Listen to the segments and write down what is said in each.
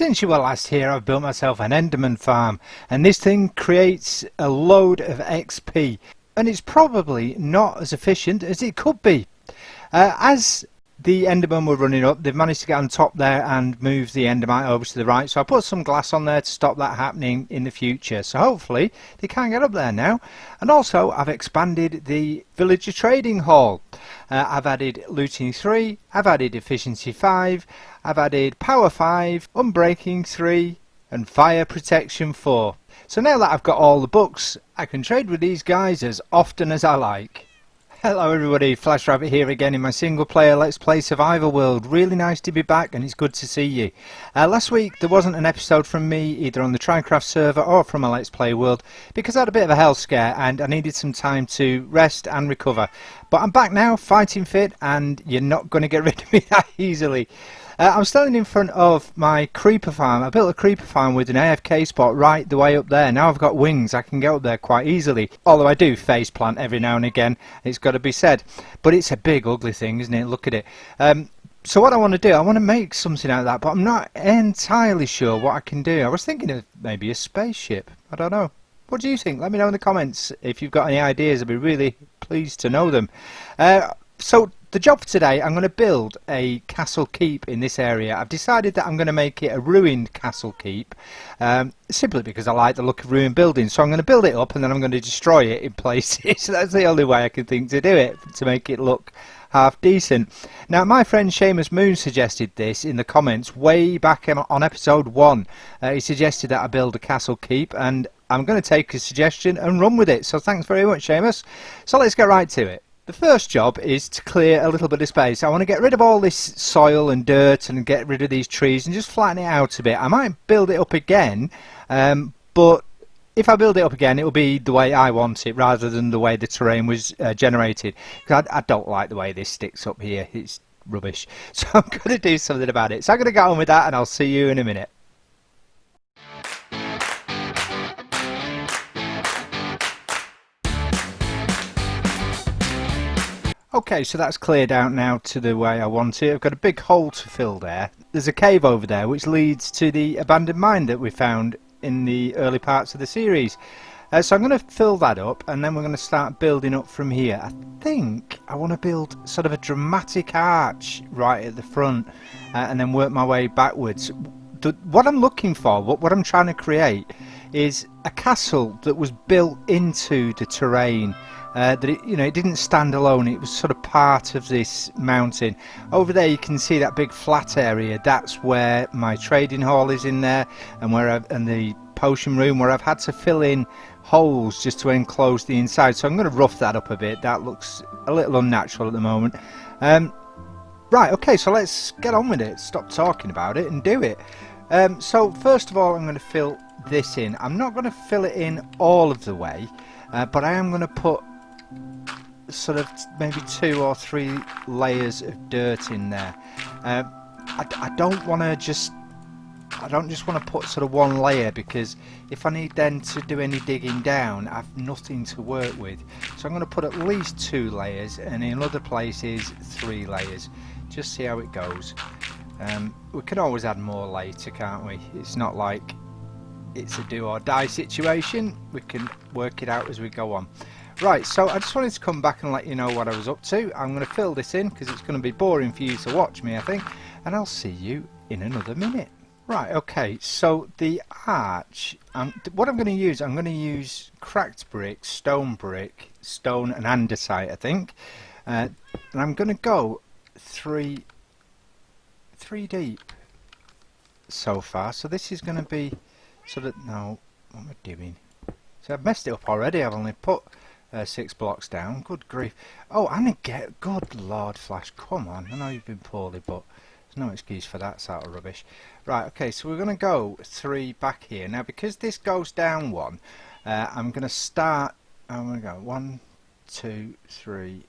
Since you were last here, I've built myself an Enderman Farm, and this thing creates a load of XP, and it's probably not as efficient as it could be. As the Endermen were running up, they've managed to get on top there and move the Endermite over to the right, so I put some glass on there to stop that happening in the future, so hopefully they can't get up there now. And also I've expanded the villager trading hall. I've added looting 3, I've added efficiency 5, I've added power 5, unbreaking 3 and fire protection 4. So now that I've got all the books, I can trade with these guys as often as I like. Hello everybody, FLASHRABBIT here again in my single player Let's Play Survival World. Really nice to be back and it's good to see you. Last week there wasn't an episode from me either on the Trycraft server or from my Let's Play World because I had a bit of a health scare and I needed some time to rest and recover. But I'm back now, fighting fit, and you're not going to get rid of me that easily. I'm standing in front of my creeper farm. I built a creeper farm with an AFK spot right the way up there. Now I've got wings, I can get up there quite easily. Although I do face plant every now and again, it's got to be said. But it's a big ugly thing, isn't it? Look at it. So what I want to do, I want to make something out of that, but I'm not entirely sure what I can do. I was thinking of maybe a spaceship. I don't know. What do you think? Let me know in the comments if you've got any ideas. I'd be really pleased to know them. So the job for today, I'm going to build a castle keep in this area. I've decided that I'm going to make it a ruined castle keep, simply because I like the look of ruined buildings. So I'm going to build it up and then I'm going to destroy it in places. That's the only way I can think to do it, to make it look half decent. Now my friend Seamus Moon suggested this in the comments way back on episode 1. He suggested that I build a castle keep, and I'm going to take his suggestion and run with it. So thanks very much, Seamus. So let's get right to it. The first job is to clear a little bit of space. I want to get rid of all this soil and dirt and get rid of these trees and just flatten it out a bit. I might build it up again, but if I build it up again, it will be the way I want it rather than the way the terrain was generated. Because I don't like the way this sticks up here. It's rubbish. So I'm going to do something about it. So I'm going to get on with that and I'll see you in a minute. Okay, so that's cleared out now to the way I want it. I've got a big hole to fill there. There's a cave over there which leads to the abandoned mine that we found in the early parts of the series. So I'm going to fill that up and then we're going to start building up from here. I think I want to build sort of a dramatic arch right at the front and then work my way backwards. What I'm looking for, what I'm trying to create, is a castle that was built into the terrain. That it didn't stand alone. It was sort of part of this mountain. Over there you can see that big flat area. That's where my trading hall is in there, and and the potion room, where I've had to fill in holes just to enclose the inside. So I'm going to rough that up a bit. That looks a little unnatural at the moment. Right, okay, so let's get on with it. Stop talking about it and do it. So first of all, I'm going to fill this in. I'm not going to fill it in all of the way, but I am going to put sort of maybe 2 or 3 layers of dirt in there. I don't just want to put sort of 1 layer, because if I need then to do any digging down, I've nothing to work with. So I'm going to put at least 2 layers, and in other places 3 layers. Just see how it goes. We can always add more later, can't we? It's not like it's a do or die situation. We can work it out as we go on. Right, so I just wanted to come back and let you know what I was up to. I'm going to fill this in because it's going to be boring for you to watch me, I think, and I'll see you in another minute. Right, okay, so the arch, what I'm going to use, I'm going to use cracked brick, stone and andesite, I think, and I'm going to go 3 deep so far. So this is going to be sort of, no, what am I doing? So I've messed it up already. I've only put 6 blocks down. Good grief. Oh, and again, good Lord, Flash, come on. I know you've been poorly, but there's no excuse for that sort of rubbish. Right, okay, so we're going to go 3 back here. Now, because this goes down 1, I'm going to start, I'm going to go 1, 2, 3.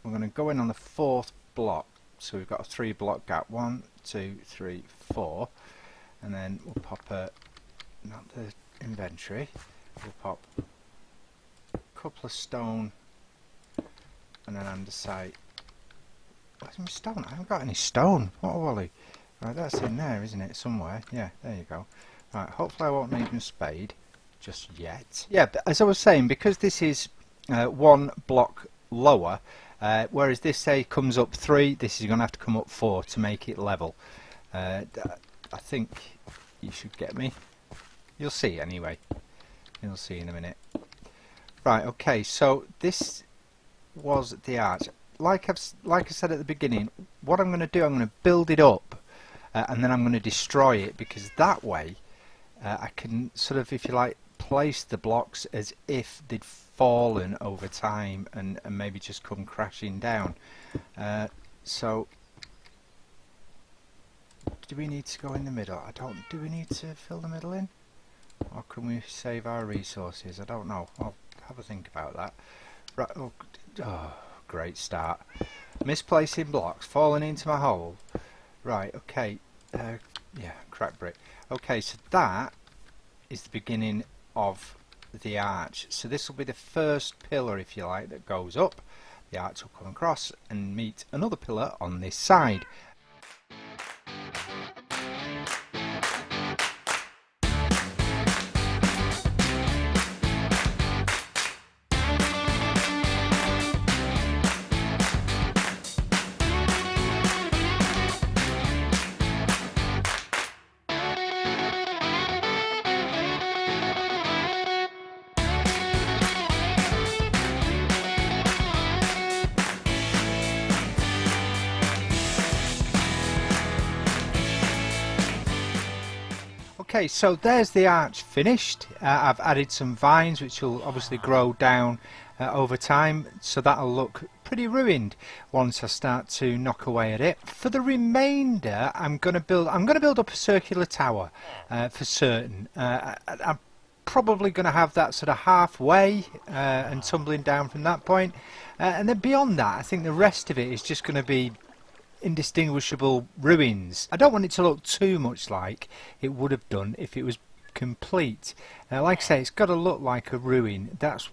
We're going to go in on the 4th block. So we've got a 3 block gap. 1, 2, 3, 4. And then we'll pop not the inventory, we'll pop couple of stone and then andesite. Where's my stone? I haven't got any stone. What a wally. Right, that's in there, isn't it? Somewhere. Yeah, there you go. Right, hopefully I won't need a spade just yet. Yeah, but as I was saying, because this is one block lower, whereas this, say, comes up 3, this is going to have to come up 4 to make it level. I think you should get me. You'll see anyway. You'll see in a minute. Right, okay, so this was the arch. Like I said at the beginning, what I'm going to do, I'm going to build it up and then I'm going to destroy it, because that way I can sort of, if you like, place the blocks as if they'd fallen over time and maybe just come crashing down. So do we need to go in the middle? Do we need to fill the middle in? Or can we save our resources? I don't know. I'll have a think about that. Right, oh, great start. Misplacing blocks, falling into my hole. Right, okay. Yeah, cracked brick. Okay, so that is the beginning of the arch. So this will be the first pillar, if you like, that goes up. The arch will come across and meet another pillar on this side. Okay, so there's the arch finished. I've added some vines which will obviously grow down over time, so that'll look pretty ruined once I start to knock away at it. For the remainder, I'm going to build up a circular tower for certain. I'm probably going to have that sort of halfway and tumbling down from that point, and then beyond that, I think the rest of it is just going to be indistinguishable ruins. I don't want it to look too much like it would have done if it was complete. Like I say, it's got to look like a ruin. That's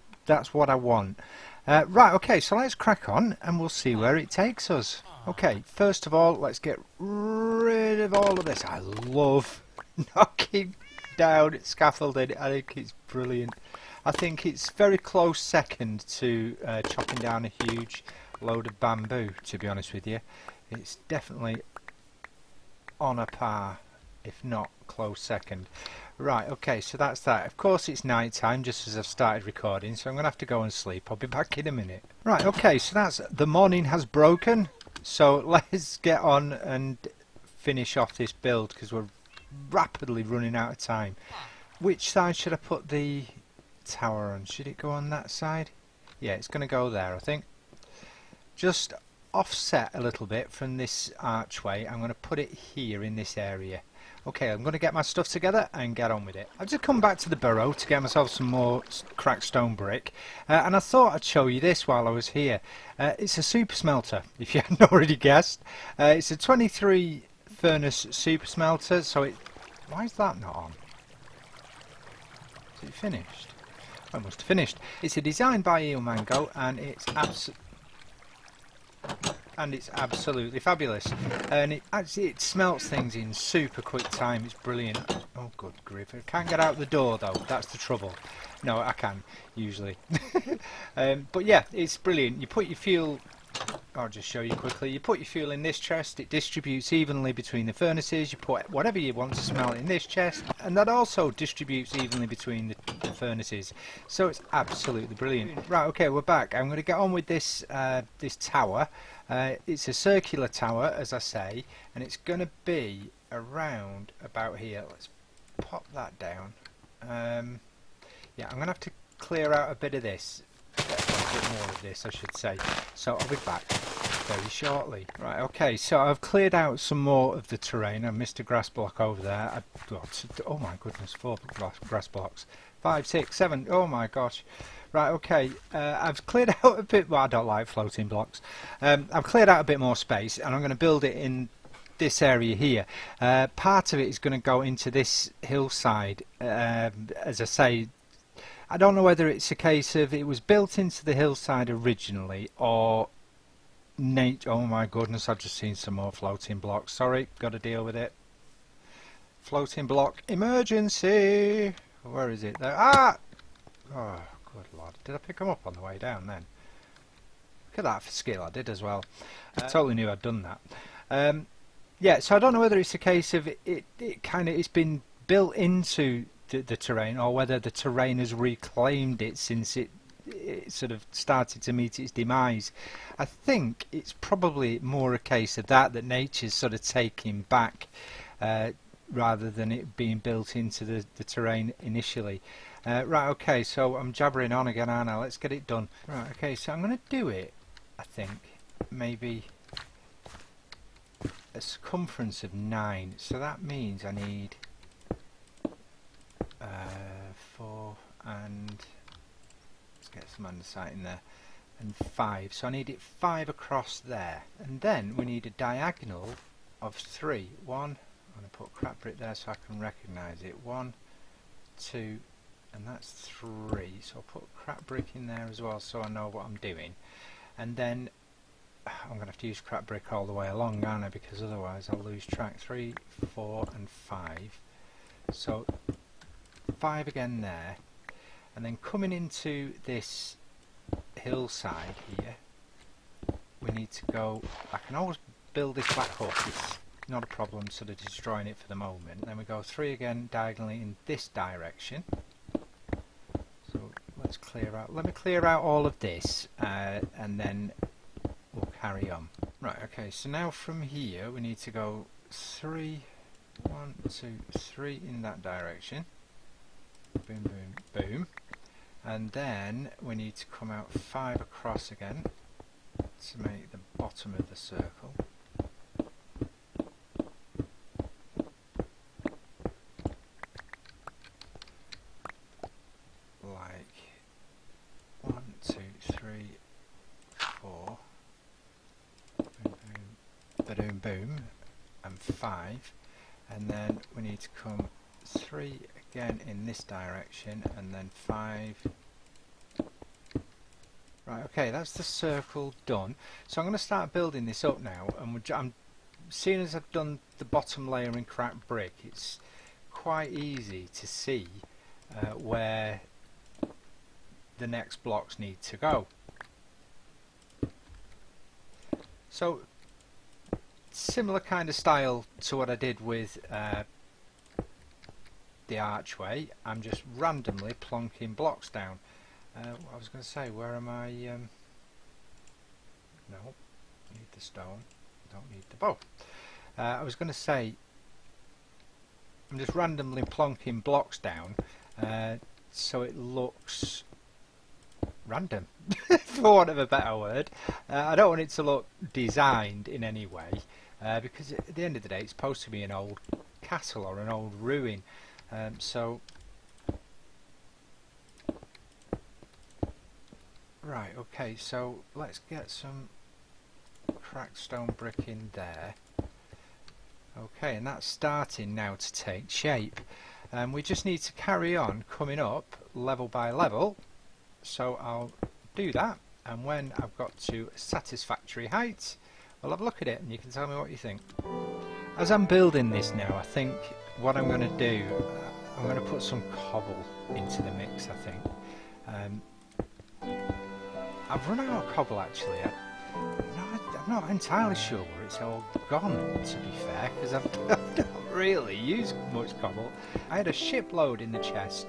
what I want. Right, okay, so let's crack on and we'll see where it takes us. Okay, first of all, let's get rid of all of this. I love knocking down scaffolding. I think it's brilliant. I think it's very close second to chopping down a huge load of bamboo, to be honest with you. It's definitely on a par, if not close second. Right, okay, so that's that. Of course it's night time, just as I've started recording, so I'm going to have to go and sleep. I'll be back in a minute. Right, okay, so that's the morning has broken. So let's get on and finish off this build, because we're rapidly running out of time. Which side should I put the tower on? Should it go on that side? Yeah, it's going to go there, I think. Just offset a little bit from this archway. I'm going to put it here in this area. Okay, I'm going to get my stuff together and get on with it. I've just come back to the burrow to get myself some more cracked stone brick, and I thought I'd show you this while I was here. It's a super smelter, if you hadn't already guessed. It's a 23 furnace super smelter, so it... Why is that not on? Is it finished? Oh, it must have finished. It's a design by Eel Mango, and it's absolutely fabulous, and it smelts things in super quick time. It's brilliant. Oh good grief, I can't get out the door though, that's the trouble. No, I can usually. But yeah, it's brilliant. You put your fuel, I'll just show you quickly. You put your fuel in this chest, it distributes evenly between the furnaces. You put whatever you want to smelt in this chest, and that also distributes evenly between the furnaces. So it's absolutely brilliant. Right, okay, we're back. I'm going to get on with this this tower. It's a circular tower, as I say, and it's going to be around about here. Let's pop that down. Yeah, I'm going to have to clear out a bit of this. A bit more of this, I should say. So I'll be back very shortly. Right, okay, so I've cleared out some more of the terrain. I missed a grass block over there. Oh my goodness, 4 grass blocks. 5, 6, 7, oh my gosh. Right, okay, I've cleared out a bit, well I don't like floating blocks. I've cleared out a bit more space and I'm going to build it in this area here. Part of it is going to go into this hillside. As I say, I don't know whether it's a case of it was built into the hillside originally, or nature. Oh my goodness, I've just seen some more floating blocks. Sorry, got to deal with it. Floating block emergency. Where is it? There. Ah! Oh, good lord. Did I pick them up on the way down then? Look at that for skill. I did as well. I totally knew I'd done that. Yeah, so I don't know whether it's a case of it's been built into the terrain, or whether the terrain has reclaimed it since it sort of started to meet its demise. I think it's probably more a case of that nature's sort of taking back rather than it being built into the terrain initially. Right, okay, so I'm jabbering on again, aren't I? Let's get it done. Right, okay, so I'm going to do it, I think, maybe a circumference of 9. So that means I need 4 and let's get some andesite in there, and 5. So I need it 5 across there, and then we need a diagonal of 3. 1. I'm going to put crap brick there so I can recognise it. 1, 2, and that's 3. So I'll put crap brick in there as well so I know what I'm doing. And then I'm going to have to use crap brick all the way along, aren't I? Because otherwise I'll lose track. 3, 4 and 5. So 5 again there. And then coming into this hillside here, we need to go. I can always build this back up. It's not a problem sort of destroying it for the moment. Then we go 3 again diagonally in this direction. So let's clear out. Let me clear out all of this and then we'll carry on. Right, okay, so now from here we need to go 3, 1, 2, 3 in that direction. Boom, boom, boom. And then we need to come out 5 across again to make the bottom of the circle. Like 1, 2, 3, 4. Boom, boom, ba-doom, boom, and 5. And then we need to come 3 again in this direction, and then 5. Right, okay, that's the circle done. So I'm going to start building this up now, and I'm seeing as I've done the bottom layer in cracked brick, it's quite easy to see where the next blocks need to go. So similar kind of style to what I did with the archway. I'm just randomly plonking blocks down. I was going to say, where am I? No, need the stone, don't need the bow. I was going to say, I'm just randomly plonking blocks down so it looks random, for want of a better word. I don't want it to look designed in any way, because at the end of the day it's supposed to be an old castle or an old ruin. So right, okay, so let's get some cracked stone brick in there. Okay, and that's starting now to take shape. We just need to carry on coming up level by level. So I'll do that, and when I've got to a satisfactory height, I'll have a look at it and you can tell me what you think. As I'm building this now, I think what I'm going to do, I'm going to put some cobble into the mix, I think. I've run out of cobble actually. I'm not entirely sure where it's all gone, to be fair, because I've not really used much cobble. I had a shipload in the chest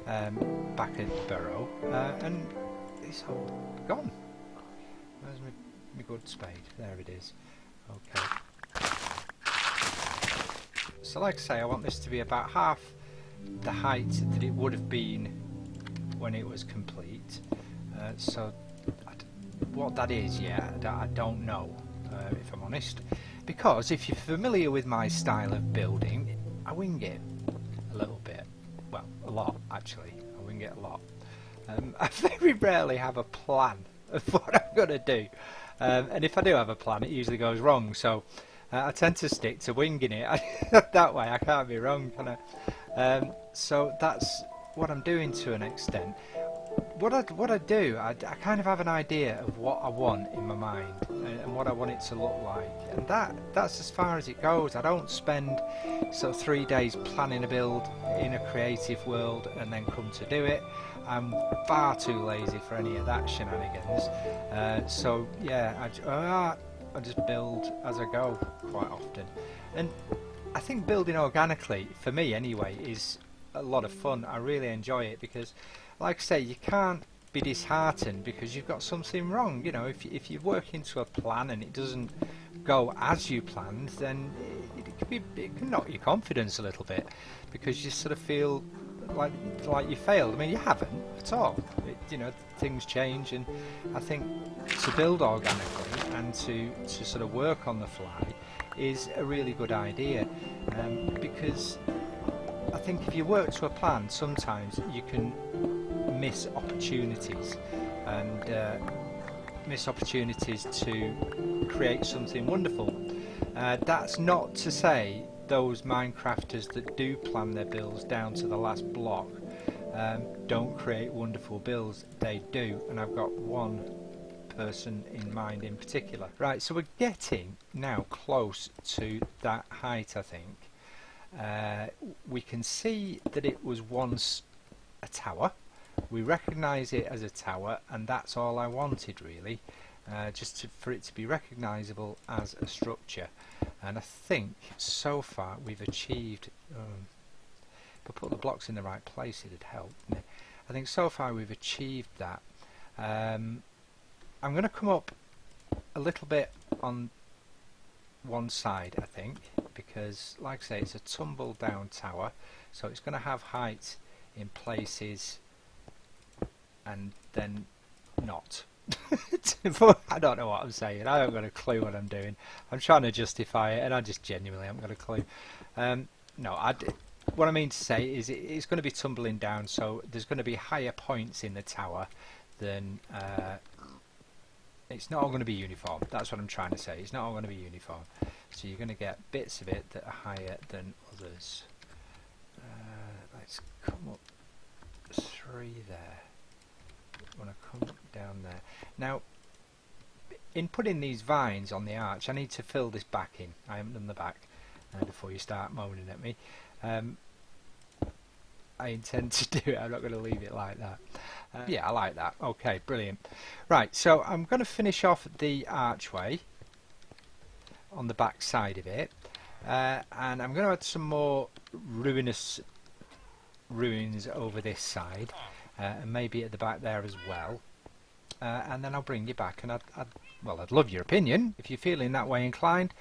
back at the burrow, and it's all gone. Where's my good spade? There it is. Okay. So like I say, I want this to be about half the height that it would have been when it was complete. So what that is, yeah, I don't know, if I'm honest, because if you're familiar with my style of building, I wing it a little bit. Well, a lot actually. I wing it a lot. I very rarely have a plan of what I'm going to do, and if I do have a plan, it usually goes wrong. So I tend to stick to winging it. That way I can't be wrong, can I? So that's what I'm doing to an extent. what I do, I kind of have an idea of what I want in my mind and what I want it to look like, and that's as far as it goes. I don't spend sort of 3 days planning a build in a creative world and then come to do it. I'm far too lazy for any of that shenanigans. So yeah, I just build as I go quite often, and I think building organically, for me anyway, is a lot of fun. I really enjoy it because, like I say, you can't be disheartened because you've got something wrong. You know, if you work into a plan and it doesn't go as you planned, then it can knock your confidence a little bit because you sort of feel like you failed. I mean, you haven't at all. You know, things change, and I think to build organically and to sort of work on the fly is a really good idea, because I think if you work to a plan, sometimes you can miss opportunities, and miss opportunities to create something wonderful. That's not to say those Minecrafters that do plan their builds down to the last block don't create wonderful builds. They do, and I've got one person in mind in particular. Right, so we're getting now close to that height, I think. We can see that it was once a tower. We recognise it as a tower, and that's all I wanted really, for it to be recognisable as a structure. And I think so far we've achieved, if I put the blocks in the right place it'd help. I think so far we've achieved that. I'm going to come up a little bit on one side, I think, because like I say, it's a tumble down tower, so it's going to have height in places and then not. I don't know what I'm saying. I haven't got a clue what I'm doing. I'm trying to justify it and I just genuinely haven't got a clue. No, what I mean to say is it's going to be tumbling down, so there's going to be higher points in the tower than it's not all going to be uniform. That's what I'm trying to say. It's not all going to be uniform. So you're going to get bits of it that are higher than others. Let's come up 3 there. I want to come down there. Now, in putting these vines on the arch, I need to fill this back in. I haven't done the back before you start moaning at me. I intend to do it. I'm not going to leave it like that. Yeah, I like that. Okay, brilliant. Right, so I'm going to finish off the archway on the back side of it, and I'm going to add some more ruins over this side, and maybe at the back there as well. And then I'll bring you back, and I'd love your opinion. If you're feeling that way inclined,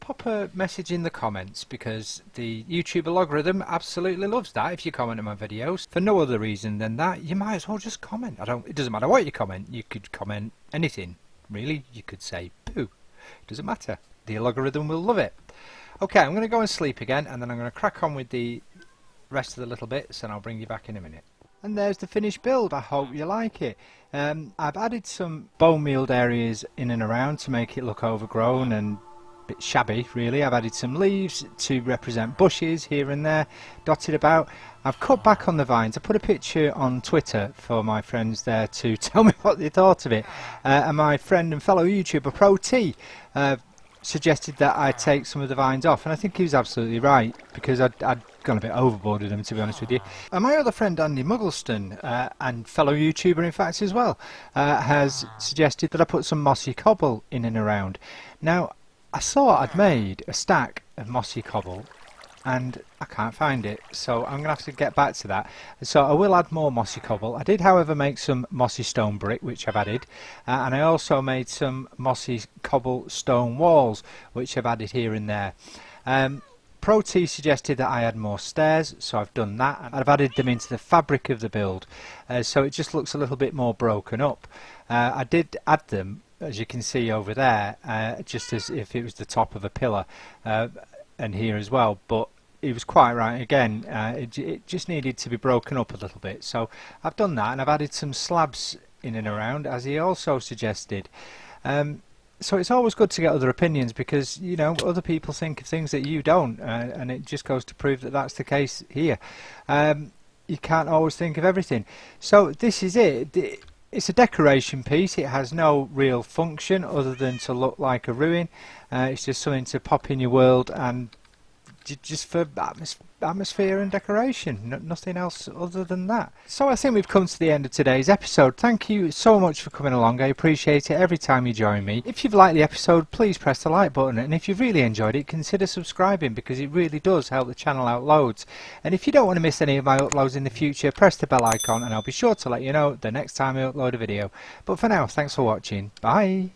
pop a message in the comments, because the YouTube algorithm absolutely loves that if you comment on my videos. For no other reason than that, you might as well just comment. It doesn't matter what you comment. You could comment anything, really. You could say poo. It doesn't matter. The algorithm will love it. Okay, I'm going to go and sleep again, and then I'm going to crack on with the rest of the little bits, and I'll bring you back in a minute. And there's the finished build. I hope you like it. I've added some bone mealed areas in and around to make it look overgrown and bit shabby really. I've added some leaves to represent bushes here and there dotted about. I've cut back on the vines. I put a picture on Twitter for my friends there to tell me what they thought of it, and my friend and fellow YouTuber Pro T suggested that I take some of the vines off, and I think he was absolutely right, because I'd gone a bit overboard with them, to be honest with you. And my other friend Andy Muggleston, and fellow YouTuber in fact as well, has suggested that I put some mossy cobble in and around. Now, I thought I'd made a stack of mossy cobble and I can't find it, so I'm going to have to get back to that. So I will add more mossy cobble. I did however make some mossy stone brick, which I've added, and I also made some mossy cobble stone walls, which I've added here and there. Pro T suggested that I add more stairs, so I've done that, and I've added them into the fabric of the build, so it just looks a little bit more broken up. I did add them, as you can see over there, just as if it was the top of a pillar, and here as well, but he was quite right again. It just needed to be broken up a little bit, so I've done that, and I've added some slabs in and around, as he also suggested. So it's always good to get other opinions, because you know, other people think of things that you don't, and it just goes to prove that that's the case here. you can't always think of everything. So this is it. It's a decoration piece. It has no real function other than to look like a ruin. It's just something to pop in your world and just for atmosphere and decoration, nothing else other than that. So I think we've come to the end of today's episode. Thank you so much for coming along. I appreciate it every time you join me. If you've liked the episode, please press the like button, and if you've really enjoyed it, consider subscribing, because it really does help the channel out loads. And if you don't want to miss any of my uploads in the future, press the bell icon and I'll be sure to let you know the next time I upload a video. But for now, thanks for watching. Bye.